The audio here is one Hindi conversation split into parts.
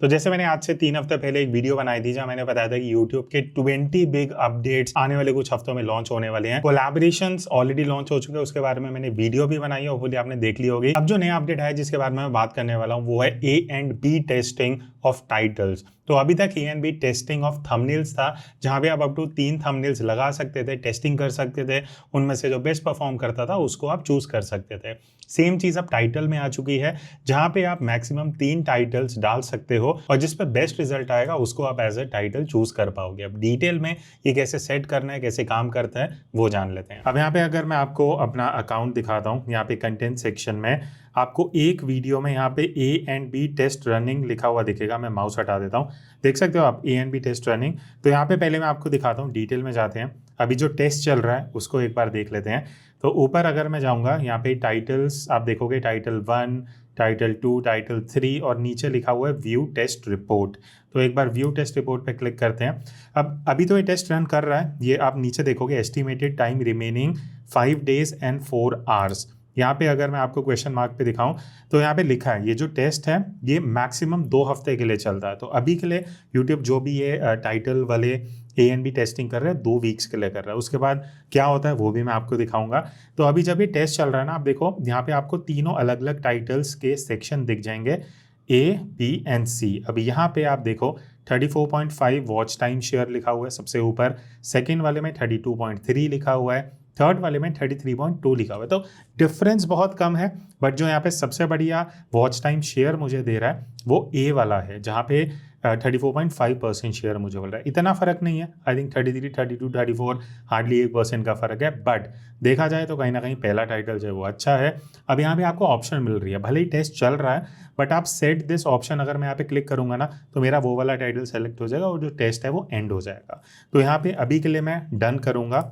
तो जैसे मैंने आज से 3 हफ्ते पहले एक वीडियो बनाई थी जहां मैंने बताया था कि YouTube के 20 बिग अपडेट्स आने वाले कुछ हफ्तों में लॉन्च होने वाले हैं। कोलैबोरेशंस ऑलरेडी लॉन्च हो चुके हैं, उसके बारे में मैंने वीडियो भी बनाई है, होपफुली आपने देख ली होगी। अब जो नया अपडेट है जिसके बारे में मैं बात करने वाला हूँ वो है A&B टेस्टिंग ऑफ टाइटल्स। तो अभी तक A&B टेस्टिंग ऑफ थंबनेल्स था, जहां पे आप अप टू 3 थंबनेल्स लगा सकते थे, टेस्टिंग कर सकते थे, उनमें से जो बेस्ट परफॉर्म करता था उसको आप चूज कर सकते थे। सेम चीज अब टाइटल में आ चुकी है, जहां पे आप मैक्सिमम 3 टाइटल्स डाल सकते हो और जिस पे बेस्ट रिजल्ट आएगा उसको आप एज ए टाइटल चूज कर पाओगे। अब डिटेल में ये कैसे सेट करना है, कैसे काम करता है, वो जान लेते हैं। अब यहाँ पे अगर मैं आपको अपना अकाउंट दिखाता हूँ, यहाँ पे कंटेंट सेक्शन में आपको एक वीडियो में यहाँ पे A&B टेस्ट रनिंग लिखा हुआ दिखेगा। मैं माउस हटा देता हूँ, देख सकते हो आप A&B टेस्ट रनिंग। तो यहाँ पे पहले मैं आपको दिखाता हूँ, डिटेल में जाते हैं। अभी जो टेस्ट चल रहा है उसको एक बार देख लेते हैं। तो ऊपर अगर मैं जाऊँगा, यहाँ पे टाइटल्स आप देखोगे, टाइटल 1, टाइटल 2, टाइटल 3 और नीचे लिखा हुआ है व्यू टेस्ट रिपोर्ट। तो एक बार व्यू टेस्ट रिपोर्ट पे क्लिक करते हैं। अब अभी तो ये टेस्ट रन कर रहा है, ये आप नीचे देखोगे estimated time remaining 5 days and 4 hours। यहाँ पे अगर मैं आपको क्वेश्चन मार्क पे दिखाऊं तो यहाँ पे लिखा है ये जो टेस्ट है ये मैक्सिमम 2 हफ्ते के लिए चलता है। तो अभी के लिए यूट्यूब जो भी ये टाइटल वाले A&B टेस्टिंग कर रहे हैं 2 वीक्स के लिए कर रहा है। उसके बाद क्या होता है वो भी मैं आपको दिखाऊंगा। तो अभी जब ये टेस्ट चल रहा है ना, आप देखो यहाँ पे आपको तीनों अलग अलग टाइटल्स के सेक्शन दिख जाएंगे, A, B एंड C। अभी यहाँ पे आप देखो 34.5 वॉच टाइम शेयर लिखा हुआ है सबसे ऊपर, सेकेंड वाले में 32.3 लिखा हुआ है, थर्ड वाले में 33.2 लिखा हुआ है। तो डिफरेंस बहुत कम है, बट जो यहाँ पे सबसे बढ़िया वॉच टाइम शेयर मुझे दे रहा है वो A वाला है, जहाँ पे 34.5% शेयर मुझे मिल रहा है। इतना फर्क नहीं है, आई थिंक 33, 32, 34 हार्डली 1% का फर्क है, बट देखा जाए तो कहीं ना कहीं पहला टाइटल जो है वो अच्छा है। अब यहाँ पे आपको ऑप्शन मिल रही है, भले ही टेस्ट चल रहा है, बट आप सेट दिस ऑप्शन अगर मैं यहाँ पे क्लिक करूंगा ना तो मेरा वो वाला टाइटल सेलेक्ट हो जाएगा और जो टेस्ट है वो एंड हो जाएगा। तो यहाँ पे अभी के लिए मैं डन करूंगा।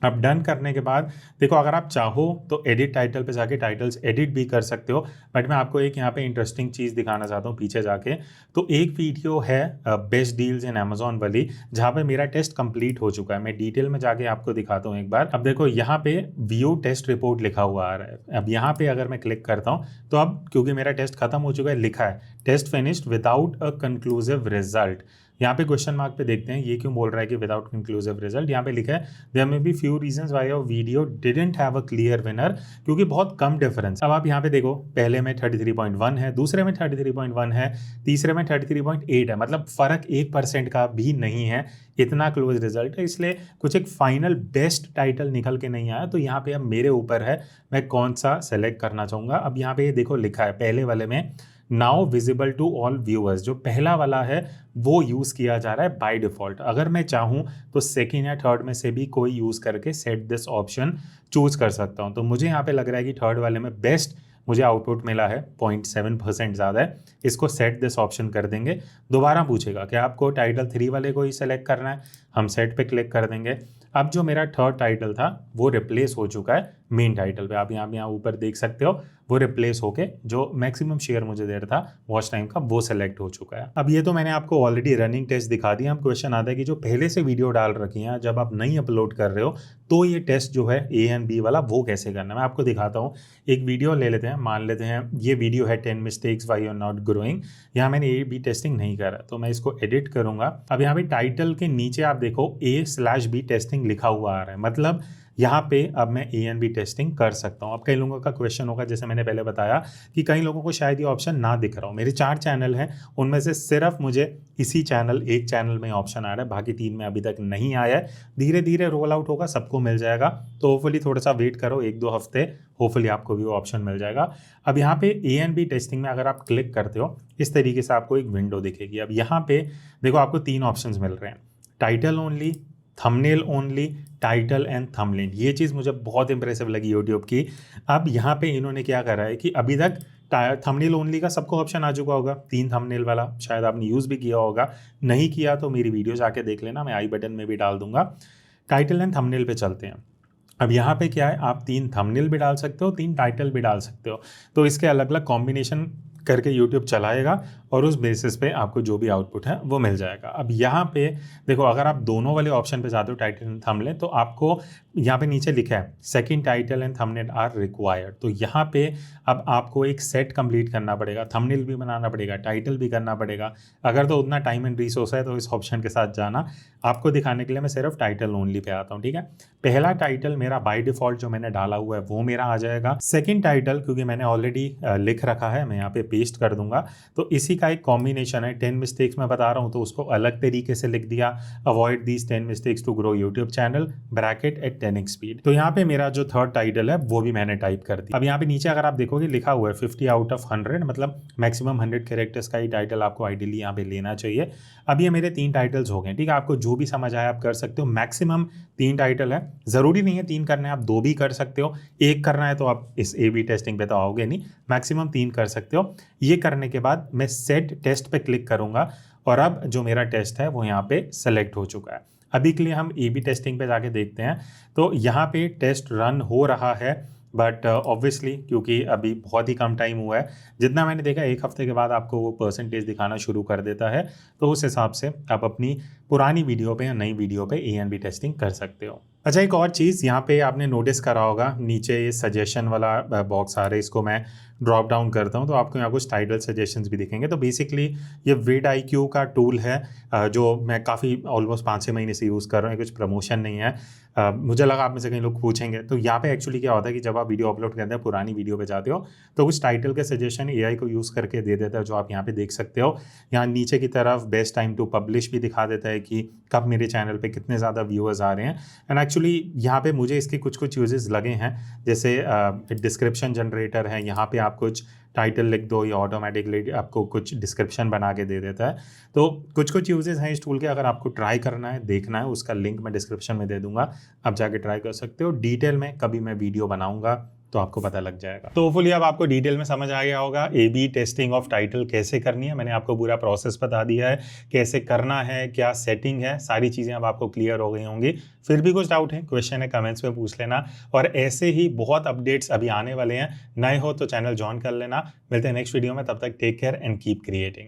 अब डन करने के बाद देखो, अगर आप चाहो तो एडिट टाइटल पे जाके टाइटल्स एडिट भी कर सकते हो, बट मैं आपको एक यहाँ पे इंटरेस्टिंग चीज़ दिखाना चाहता हूँ पीछे जाके। तो एक वीडियो है बेस्ट डील्स इन अमेजोन वाली, जहाँ पे मेरा टेस्ट कंप्लीट हो चुका है। मैं डिटेल में जाके आपको दिखाता हूँ एक बार। अब देखो यहाँ पे व्यू टेस्ट रिपोर्ट लिखा हुआ आ रहा है। अब यहाँ पे अगर मैं क्लिक करता हूँ तो अब क्योंकि मेरा टेस्ट खत्म हो चुका है, लिखा है test finished without a conclusive result. यहाँ पे क्वेश्चन मार्क पे देखते हैं ये क्यों बोल रहा है कि विदाउट कंक्लूसिव रिजल्ट। यहाँ पे लिखा है there may be few reasons why your video didn't have a clear winner, क्योंकि बहुत कम डिफरेंस। अब आप यहाँ पे देखो, पहले में 33.1 है, दूसरे में 33.1 है, तीसरे में 33.8 है, मतलब फर्क 1% का भी नहीं है। इतना क्लोज रिजल्ट है, इसलिए कुछ एक फाइनल बेस्ट टाइटल निकल के नहीं आया। तो यहाँ पे अब मेरे ऊपर है मैं कौन सा सेलेक्ट करना चाहूँगा। अब यहाँ पे देखो लिखा है पहले वाले में now visible to all viewers, जो पहला वाला है वो यूज किया जा रहा है बाय डिफॉल्ट। अगर मैं चाहूं तो सेकंड या थर्ड में से भी कोई यूज करके सेट दिस ऑप्शन चूज कर सकता हूं। तो मुझे यहाँ पे लग रहा है कि थर्ड वाले में बेस्ट मुझे आउटपुट मिला है, 0.7% ज़्यादा है। इसको सेट दिस ऑप्शन कर देंगे। दोबारा पूछेगा कि आपको टाइटल 3 वाले को ही सेलेक्ट करना है, हम सेट पे क्लिक कर देंगे। अब जो मेरा थर्ड टाइटल था वो रिप्लेस हो चुका है मेन टाइटल पे। आप यहाँ ऊपर देख सकते हो वो रिप्लेस होके जो मैक्सिमम शेयर मुझे दे रहा था वॉच टाइम का वो सेलेक्ट हो चुका है। अब ये तो मैंने आपको ऑलरेडी रनिंग टेस्ट दिखा दिया। हम क्वेश्चन आता है कि जो पहले से वीडियो डाल रखी है, जब आप नहीं अपलोड कर रहे हो तो ये टेस्ट जो है A&B वाला वो कैसे करना है मैं आपको दिखाता हूँ। एक वीडियो ले लेते हैं, मान लेते हैं ये वीडियो है 10 mistakes why you are not growing. यहाँ मैंने A/B टेस्टिंग नहीं करा, तो मैं इसको एडिट करूंगा। अब यहाँ पे टाइटल के नीचे आप देखो A/B टेस्टिंग लिखा हुआ आ रहा है, मतलब यहाँ पे अब मैं A&B टेस्टिंग कर सकता हूँ। अब कई लोगों का क्वेश्चन होगा, जैसे मैंने पहले बताया कि कई लोगों को शायद ये ऑप्शन ना दिख रहा हो। मेरे 4 चैनल हैं, उनमें से सिर्फ मुझे इसी एक चैनल में ऑप्शन आ रहा है, बाकी 3 में अभी तक नहीं आया है। धीरे धीरे रोल आउट होगा, सबको मिल जाएगा। तो होपफुली थोड़ा सा वेट करो, 1-2 हफ्ते, होपफुली आपको भी वो ऑप्शन मिल जाएगा। अब यहाँ पे A&B टेस्टिंग में अगर आप क्लिक करते हो इस तरीके से आपको एक विंडो दिखेगी। अब यहाँ पे देखो आपको 3 ऑप्शन मिल रहे हैं, title only, thumbnail only, title and thumbnail. ये चीज़ मुझे बहुत इंप्रेसिव लगी यूट्यूब की। अब यहाँ पे इन्होंने क्या करा है कि अभी तक थंबनेल ओनली का सबको ऑप्शन आ चुका होगा, 3 थंबनेल वाला शायद आपने यूज़ भी किया होगा। नहीं किया तो मेरी वीडियो जाके देख लेना, मैं आई बटन में भी डाल दूंगा। टाइटल एंड थंबनेल पे चलते हैं। अब यहाँ पे क्या है, आप 3 थंबनेल भी डाल सकते हो, 3 टाइटल भी डाल सकते हो। तो इसके अलग अलग कॉम्बिनेशन करके YouTube चलाएगा और उस बेसिस पे आपको जो भी आउटपुट है वो मिल जाएगा। अब यहाँ पे देखो, अगर आप दोनों वाले ऑप्शन पे जाते हो टाइटल एंड थंबनेल, तो आपको यहाँ पे नीचे लिखा है second title and thumbnail are required. तो यहाँ पे अब आपको एक सेट कंप्लीट करना पड़ेगा, थंबनेल भी बनाना पड़ेगा, टाइटल भी करना पड़ेगा। अगर तो उतना टाइम एंड रिसोर्स है तो इस ऑप्शन के साथ जाना। आपको दिखाने के लिए मैं सिर्फ टाइटल ओनली पे आता हूँ, ठीक है। पहला टाइटल मेरा बाय डिफॉल्ट जो मैंने डाला हुआ है वो मेरा आ जाएगा। सेकंड टाइटल क्योंकि मैंने ऑलरेडी लिख रखा है, मैं यहाँ पे पेस्ट कर दूंगा, तो इसी का एक कॉम्बिनेशन है। 10 मिस्टेक्स मैं बता रहा हूँ तो उसको अलग तरीके से लिख दिया, avoid these 10 mistakes to grow YouTube channel bracket at 10x speed. तो यहाँ पे मेरा जो थर्ड टाइटल है वो भी मैंने टाइप कर दिया। अब यहाँ पे नीचे अगर आप देखोगे लिखा हुआ है 50 आउट ऑफ 100, मतलब मैक्सिमम 100 कैरेक्टर्स का ही टाइटल आपको आइडियली यहाँ पे लेना चाहिए। अब ये मेरे 3 टाइटल्स हो गए, ठीक है। आपको जो भी समझ आया आप कर सकते हो। मैक्सिमम 3 टाइटल है, जरूरी नहीं है 3 करना है, आप 2 भी कर सकते हो। 1 करना है तो आप इस A/B टेस्टिंग पे तो आओगे नहीं, मैक्सिमम 3 कर सकते हो। ये करने के बाद मैं सेट टेस्ट पे क्लिक करूंगा और अब जो मेरा टेस्ट है वो यहाँ पे सेलेक्ट हो चुका है। अभी के लिए हम A/B टेस्टिंग पे जाके देखते हैं। तो यहाँ पे टेस्ट रन हो रहा है, बट ऑब्वियसली क्योंकि अभी बहुत ही कम टाइम हुआ है, जितना मैंने देखा 1 हफ्ते के बाद आपको वो परसेंटेज दिखाना शुरू कर देता है। तो उस हिसाब से आप अपनी पुरानी वीडियो पे या नई वीडियो पे A/B टेस्टिंग कर सकते हो। अच्छा, एक और चीज़ यहाँ पे आपने नोटिस करा होगा, नीचे ये सजेशन वाला बॉक्स आ रहा है, इसको मैं ड्रॉप डाउन करता हूँ तो आपको यहाँ कुछ टाइटल सजेशंस भी दिखेंगे। तो बेसिकली ये vidIQ का टूल है, जो मैं काफ़ी ऑलमोस्ट 5-6 महीने से यूज़ कर रहा हूँ। कुछ प्रमोशन नहीं है। मुझे लगा आप में से कई लोग पूछेंगे। तो यहाँ पे एक्चुअली क्या होता है कि जब आप वीडियो अपलोड करते हैं, पुरानी वीडियो पे जाते हो, तो कुछ टाइटल के सजेशन AI को यूज़ करके दे देता है, जो आप यहाँ पे देख सकते हो। यहाँ नीचे की तरफ बेस्ट टाइम टू पब्लिश भी दिखा देता है कि कब मेरे चैनल पे कितने ज़्यादा व्यूअर्स आ रहे हैं। एंड एक्चुअली यहाँ पे मुझे इसके कुछ यूजेस लगे हैं, जैसे डिस्क्रिप्शन जनरेटर है। यहाँ पे आप कुछ टाइटल लिख दो, ये ऑटोमेटिकली आपको कुछ डिस्क्रिप्शन बना के दे देता है। तो कुछ यूजेस हैं इस टूल के। अगर आपको ट्राई करना है, देखना है, उसका लिंक मैं डिस्क्रिप्शन में दे दूंगा, आप जाके ट्राई कर सकते हो। डिटेल में कभी मैं वीडियो बनाऊंगा तो आपको पता लग जाएगा। तो होपफुली अब आपको डिटेल में समझ आ गया होगा A/B टेस्टिंग ऑफ टाइटल कैसे करनी है। मैंने आपको पूरा प्रोसेस बता दिया है, कैसे करना है, क्या सेटिंग है, सारी चीज़ें अब आपको क्लियर हो गई होंगी। फिर भी कुछ डाउट है, क्वेश्चन है, कमेंट्स में पूछ लेना। और ऐसे ही बहुत अपडेट्स अभी आने वाले हैं। नए हो तो चैनल ज्वाइन कर लेना। मिलते हैं नेक्स्ट वीडियो में, तब तक take care and keep creating.